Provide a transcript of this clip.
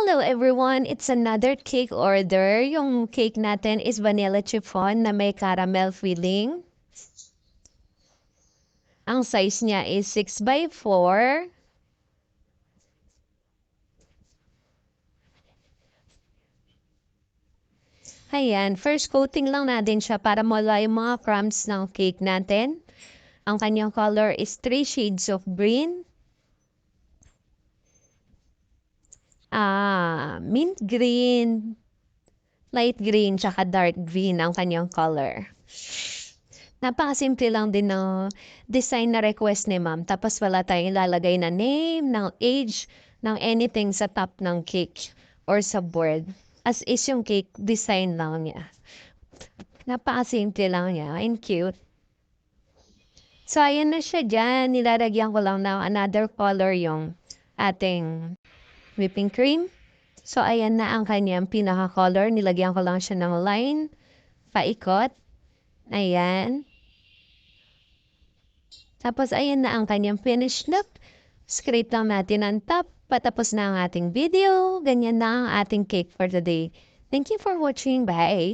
Hello everyone! It's another cake order. Yung cake natin is vanilla chiffon na may caramel filling. Ang size niya is 6x4. Ayan, first coating lang natin siya para mawala yung mga crumbs ng cake natin. Ang kanyang color is 3 shades of green. Mint green, light green, tsaka dark green ang kanyang color. Napakasimple lang din ng design na request ni ma'am. Tapos wala tayong ilalagay na name, ng age, ng anything sa top ng cake or sa board. As is yung cake design lang niya. Napakasimple lang niya and cute. So, ayan na siya dyan. Nilalagyan ko lang ng another color yung ating whipping cream. So, ayan na ang kanyang pinaka-color. Nilagyan ko lang siya ng line, paikot. Ayan. Tapos, ayan na ang kanyang finished look. Scrape lang natin ang top. Patapos na ang ating video. Ganyan na ang ating cake for today. Thank you for watching. Bye!